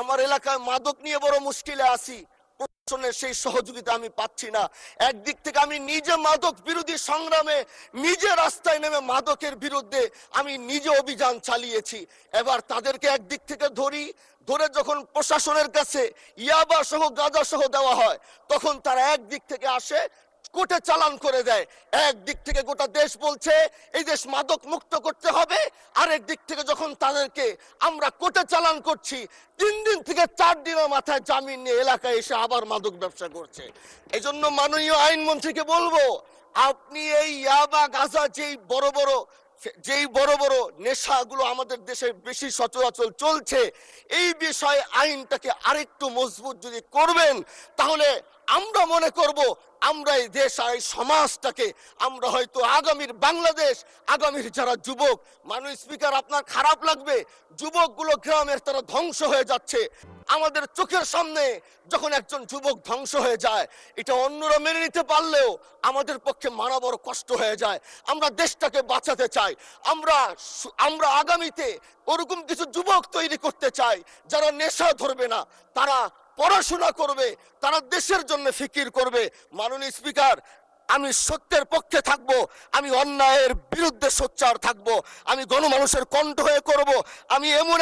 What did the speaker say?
আমার এলাকায় মাদক নিয়ে বড় মুশকিলে আছি, প্রশাসনের সেই সহযোগিতা আমি পাচ্ছি না। একদিক থেকে আমি নিজে মাদক বিরোধী সংগ্রামে নিজে রাস্তায় নেমে মাদকের বিরুদ্ধে আমি নিজে অভিযান চালিয়েছি। এবার তাদেরকে একদিক থেকে ধরে যখন প্রশাসনের কাছে ইয়াবা সহ গাঁজা সহ দেওয়া হয়, তখন তারা একদিক থেকে আসে কোর্টে চালান করে দেয়। একদিক থেকে গোটা দেশ বলছে এই দেশ মাদক মুক্ত করতে হবে, আরেক দিক থেকে যখন তাদেরকে আমরা কোর্টে চালান করছি, 3 দিন থেকে 4 দিনের মাথায় জামিন নিয়ে এলাকায় এসে আবার মাদক ব্যবসা করছে। এই জন্য মাননীয় আইনমন্ত্রীকে বলবো, আপনি এই ইয়াবা গাঁজা যেই বড় বড় নেশাগুলো আমাদের দেশে বেশি সচরাচর চলছে, এই বিষয়ে আইনটাকে আরেকটু মজবুত যদি করবেন, তাহলে আমরা মনে করব আমরা এই দেশ আর এই সমাজটাকে আমরা হয়তো আগামীর বাংলাদেশ, আগামীর যারা যুবক, মাননীয় স্পিকার আপনার খারাপ লাগবে, যুবকগুলো গ্রামের তারা ধ্বংস হয়ে যাচ্ছে। আমাদের চোখের সামনে যখন একজন যুবক ধ্বংস হয়ে যায়, এটা অন্যরা মেনে নিতে পারলেও আমাদের পক্ষে মানা বড় কষ্ট হয়ে যায়। আমরা দেশটাকে বাঁচাতে চাই, আমরা আগামীতে ওরকম কিছু যুবক তৈরি করতে চাই যারা নেশা ধরবে না, তারা পড়াশোনা করবে, তারা দেশের জন্য ফিকির করবে। মাননীয় স্পিকার, আমি সত্যের পক্ষে থাকবো, আমি অন্যায়ের বিরুদ্ধে সোচ্চার থাকবো, আমি গণমানুষের কণ্ঠ হয়ে করব। আমি এমন